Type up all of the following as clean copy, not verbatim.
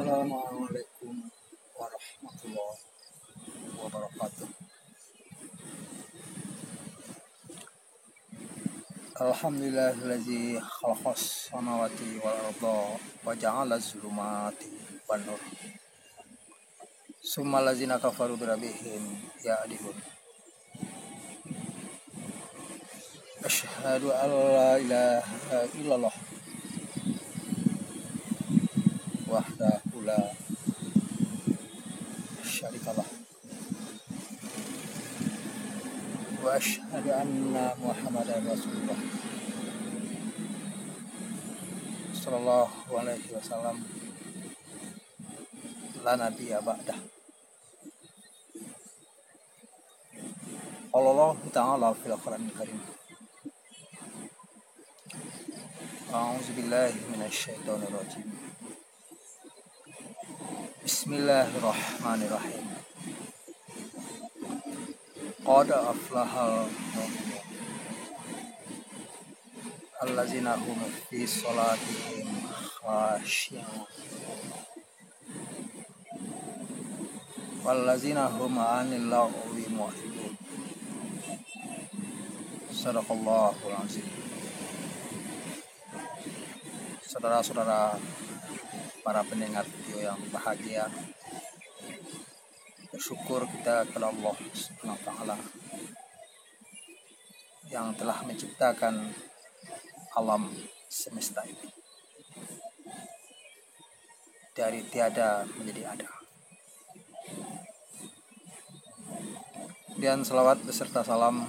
Assalamualaikum warahmatullahi wabarakatuh. Alhamdulillahillazi khalaqas samawati wal arda wa ja'ala zulumati wan nur. Summal ladzina kafaru bi rabbihim ya'dilun. Asyhadu an la ilaha illallah wahdahu la syarikalah wa asyhadu anna Muhammadar Rasulullah sallallahu alaihi wasallam la nabiyya ba'dah. Allah Ta'ala fil Qur'anil Karim. A'udzu billahi minasy syaithanir rajim. Bismillahirrahmanirrahim. Qad aflahal mu'minun allazina hum fi sholatihim khashi'un wallazina hum 'anil lagwi mu'ridun. Shadaqallahul azim. Saudara-saudara para pendengar video yang bahagia, bersyukur kita kepada Allah Subhanahu wa taala yang telah menciptakan alam semesta ini dari tiada menjadi ada. Dan selawat beserta salam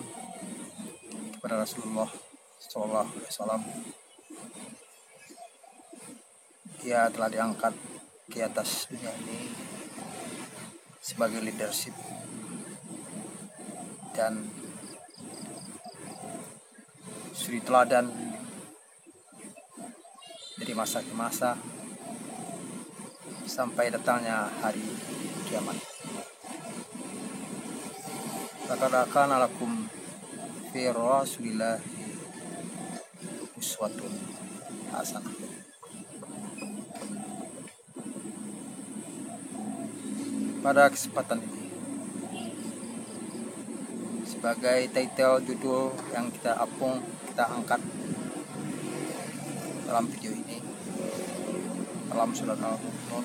kepada Rasulullah sallallahu alaihi wasallam. Dia telah diangkat ke atas dunia ini sebagai leadership dan suri teladan dari masa ke masa sampai datangnya hari kiamat. Laqad kana lakum fi rasulillahi uswatun hasanah. Pada kesempatan ini, sebagai title judul yang kita angkat dalam video ini, dalam surat Al-Mu'minun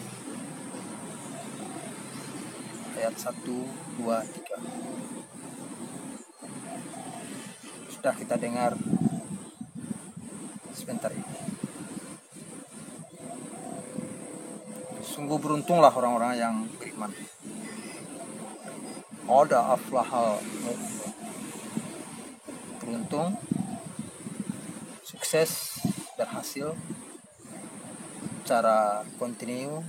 ayat 1, 2, 3 sudah kita dengar sebentar ini. Sungguh beruntunglah orang-orang yang beriman. Qad aflahal mu'minun. Beruntung, sukses, berhasil secara kontinu,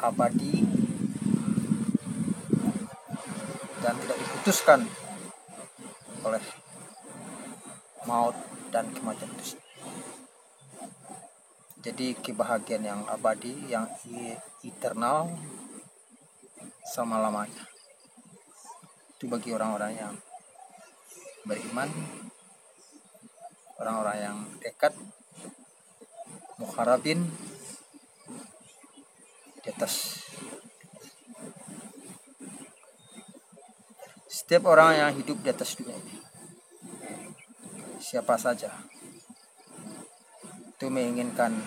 abadi, dan tidak diputuskan oleh maut dan kematian itu. Jadi kebahagiaan yang abadi, yang eternal, selama-lamanya itu bagi orang-orang yang beriman, orang-orang yang dekat, mukharabin di atas. Setiap orang yang hidup di atas dunia ini, siapa saja, itu menginginkan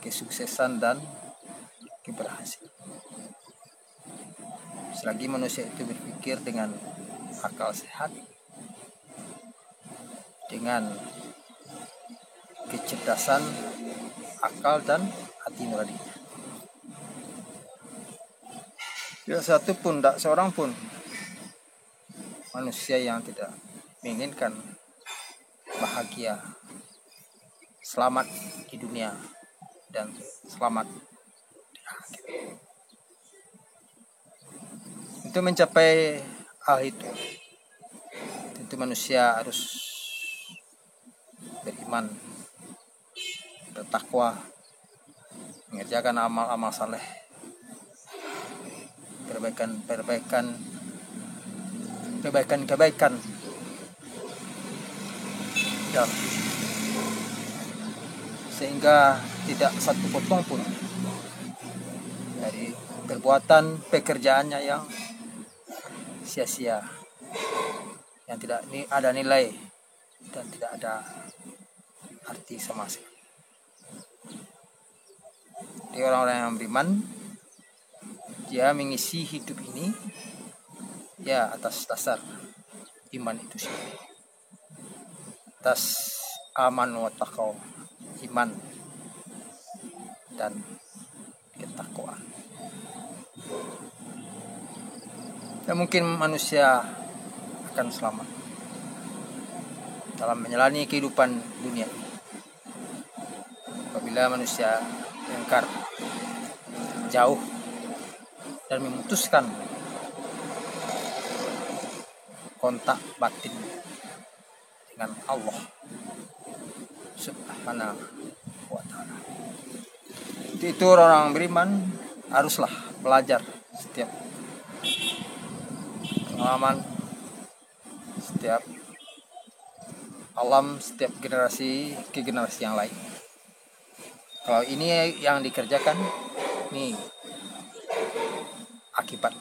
kesuksesan dan keberhasilan. Selagi manusia itu berpikir dengan akal sehat, dengan kecerdasan akal dan hati nurani, tidak satu pun, tidak seorang pun manusia yang tidak menginginkan bahagia, selamat di dunia dan selamat di akhir. Untuk mencapai hal itu, tentu manusia harus beriman, bertakwa, mengerjakan amal-amal saleh, kebaikan dan sehingga tidak satu potong pun dari perbuatan pekerjaannya yang sia-sia, yang tidak ada nilai dan tidak ada arti sama sekali. Jadi orang-orang yang beriman, dia mengisi hidup ini ya atas dasar iman itu sendiri, atas aman wa taqwa, iman dan ketakwaan. Ya mungkin manusia akan selamat dalam menjalani kehidupan dunia apabila manusia melangkah jauh dan memutuskan kontak batin dengan Allah Subhanahu wa ta'ala. Itu orang beriman haruslah belajar setiap pengalaman, setiap alam, setiap generasi ke generasi yang lain. Kalau ini yang dikerjakan, nih akibat.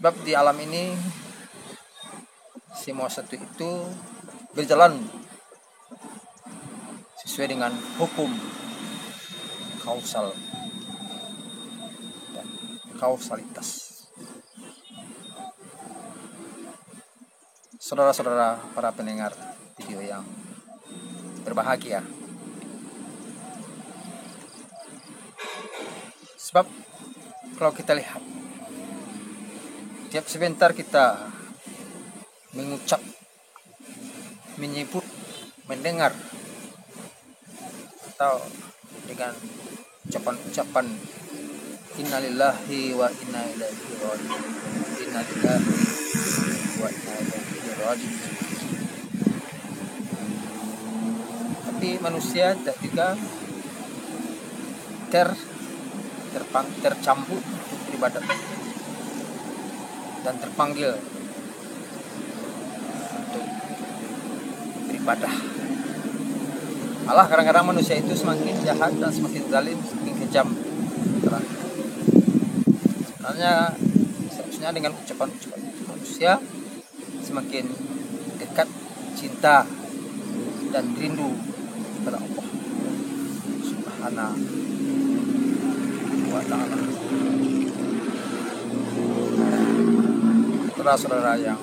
Sebab di alam ini semua satu itu berjalan sesuai dengan hukum kausal dan kausalitas. Saudara-saudara para pendengar video yang berbahagia, sebab kalau kita lihat tiap sebentar kita mengucap, menyebut, mendengar atau dengan ucapan-ucapan innalillahi wa inna ilaihi raji'un, innalillahi wa inna ilaihi raji'un. Tapi manusia juga tercampur beribadat dan terpanggil untuk beribadah. Malah kadang-kadang manusia itu semakin jahat dan semakin zalim, semakin kejam. Sebenarnya seharusnya dengan ucapan-ucapan manusia semakin dekat cinta dan rindu kepada Allah Subhanahu wa ta'ala. Saudara-saudara yang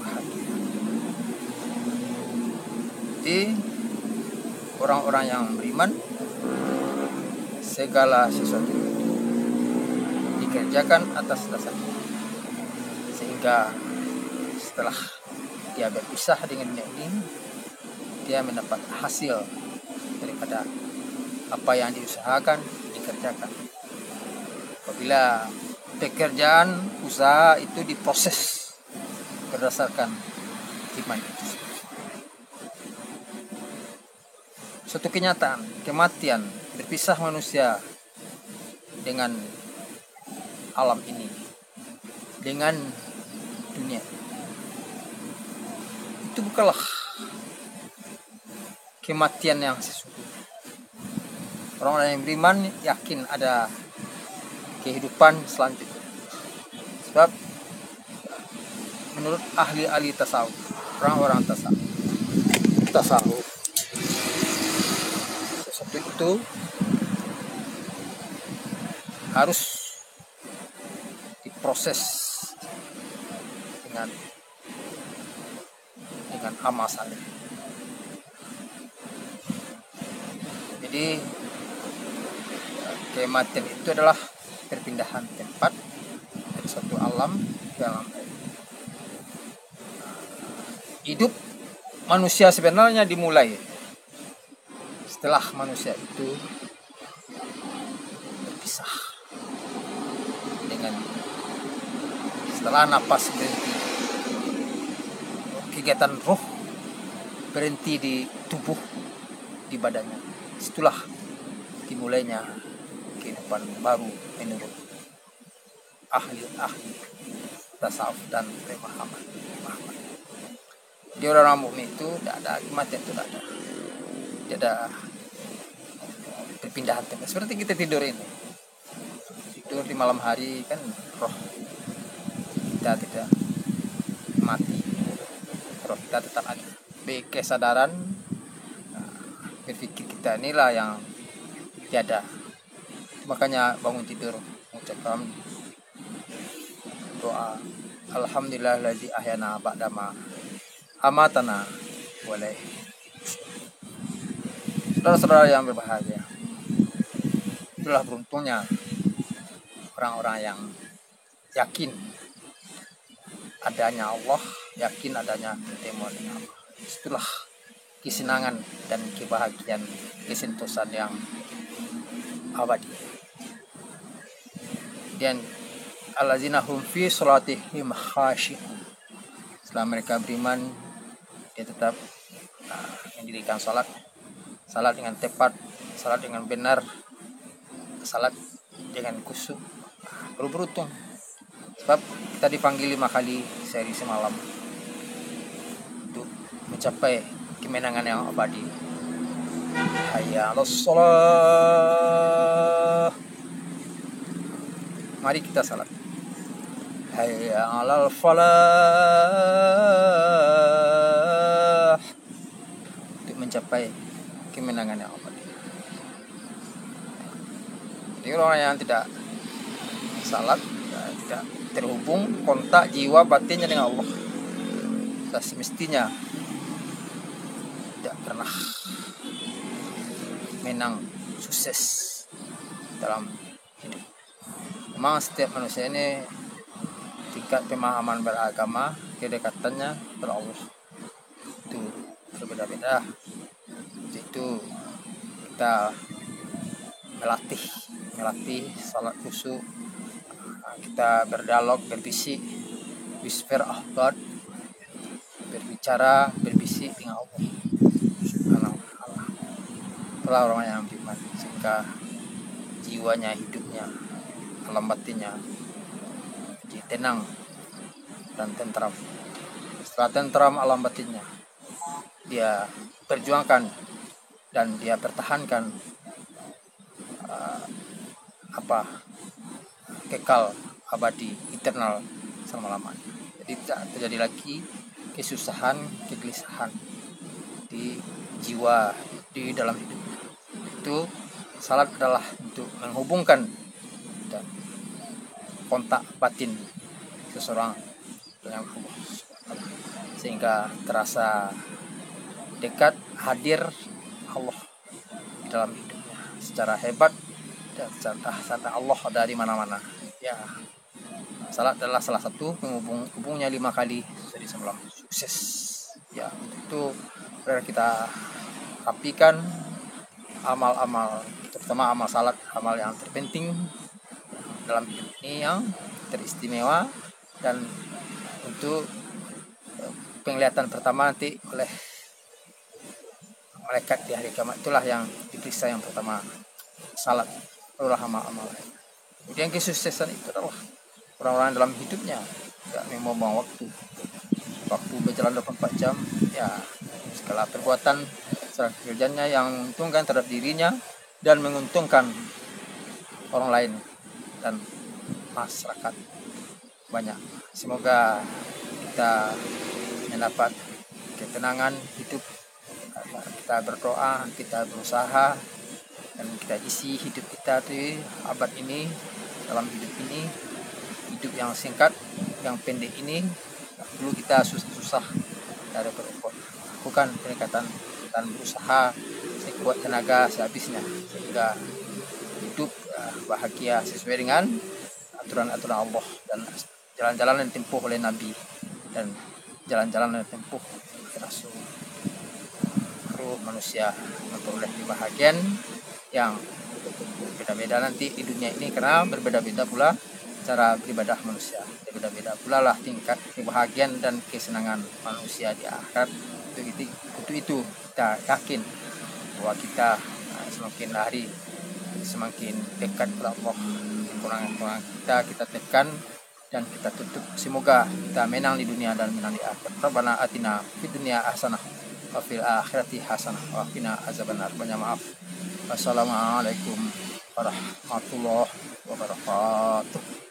bahagia, jadi orang-orang yang beriman, segala sesuatu dikerjakan atas dasar sehingga setelah dia berpisah dengan dunia ini, dia mendapat hasil daripada apa yang diusahakan dikerjakan. Apabila pekerjaan usaha itu diproses berdasarkan iman itu. Suatu kenyataan, kematian, berpisah manusia dengan alam ini, dengan dunia. Itu bukanlah kematian yang sesungguhnya. Orang-orang yang beriman yakin ada kehidupan selanjutnya. Sebab menurut ahli-ahli tasawuf, orang-orang tasawuf, sesuatu itu harus diproses dengan amal saleh. Jadi kematian itu adalah perpindahan tempat dari suatu alam ke alam lain. Hidup manusia sebenarnya dimulai setelah manusia itu berpisah dengan, setelah napas berhenti, kegiatan roh berhenti di tubuh, di badannya. Itulah dimulainya kehidupan baru menurut ahli-ahli tasawuf dan pemahaman. Di orang mukmin itu tidak ada kematian, itu tidak ada. Tidak ada perpindahan tempat. Seperti kita tidur ini. Tidur di malam hari kan roh kita tidak mati. Roh kita tetap ada. Kesadaran berpikir kita inilah yang tiada. Makanya bangun tidur mengucapkan doa alhamdulillahilladzi ahyana ba'dama amatana boleh. Saudara-saudara yang berbahagia, itulah beruntungnya orang-orang yang yakin adanya Allah, yakin adanya pertemuan dengan Allah. Itulah kesenangan dan kebahagiaan, kesentosan yang abadi. Dan allazina hum fi sholatihim khashi'un. Setelah mereka beriman, dia tetap mendirikan salat dengan tepat, salat dengan benar, salat dengan khusyuk. Beruntung sebab kita dipanggil 5 kali sehari semalam untuk mencapai kemenangan yang abadi. Hayya 'alas shalah. Mari kita salat. Hayya 'alal falah. Untuk mencapai kemenangan yang abadi. Jadi orang yang tidak salat, tidak terhubung kontak jiwa batinnya dengan Allah, sudah semestinya tidak pernah menang sukses dalam hidup. Memang setiap manusia ini tingkat pemahaman beragama, kedekatannya kepada Allah itu berbeda-beda. Itu kita melatih salat khusyuk, kita berdialog, berbisik, whisper ahbad, berbicara, berbisik dengan Allah Subhanahu wa ta'ala. Itulah orang yang beriman, sehingga jiwanya, hidupnya, alam batinnya jadi tenang dan tentram. Setelah tentram alam batinnya, dia perjuangkan dan dia pertahankan kekal abadi eternal selama-lamanya. Jadi tidak terjadi lagi kesusahan, kegelisahan di jiwa, di dalam hidup. Itu salat adalah untuk menghubungkan dan kontak batin seseorang dengan Allah, sehingga terasa dekat, hadir Allah di dalam hidupnya secara hebat dan sadar Allah ada di mana-mana. Ya, salat adalah salah satu penghubungnya 5 kali jadi semalam sukses. Ya, itu kita rapikan amal-amal, terutama amal salat, amal yang terpenting dalam hidup ini, yang teristimewa, dan untuk penglihatan pertama nanti oleh malaikat di hari kiamat. Itulah yang diperiksa yang pertama, salat, barulah amal-amal. Kemudian kesuksesan itu adalah orang-orang dalam hidupnya tidak membuang waktu berjalan 24 jam, ya segala perbuatan segala kerjanya yang menguntungkan terhadap dirinya dan menguntungkan orang lain dan masyarakat banyak. Semoga kita mendapat ketenangan hidup, kita berdoa, kita berusaha, dan kita isi hidup kita di abad ini, dalam hidup ini, hidup yang singkat, yang pendek ini, perlu kita susah-susah dari berupaya, lakukan pendekatan dan berusaha sekuat tenaga sehabisnya, sehingga hidup bahagia sesuai dengan aturan-aturan Allah dan jalan-jalan yang ditempuh oleh Nabi dan jalan-jalan yang ditempuh oleh Rasul. Ruh manusia memperoleh kebahagiaan yang berbeda-beda nanti di dunia ini, karena berbeda-beda pula cara beribadah manusia, berbeda-beda pula lah tingkat kebahagiaan dan kesenangan manusia di akhirat. Untuk itu kita yakin bahwa kita semakin hari semakin dekat kepada Allah. Kekurangan kita tekan, dan kita tutup. Semoga kita menang di dunia dan menang di akhirat. Rabbana atina fid dunya hasanah wa fil akhirati hasanah wa qina azabannar. Banyak maaf. Wassalamualaikum warahmatullahi wabarakatuh.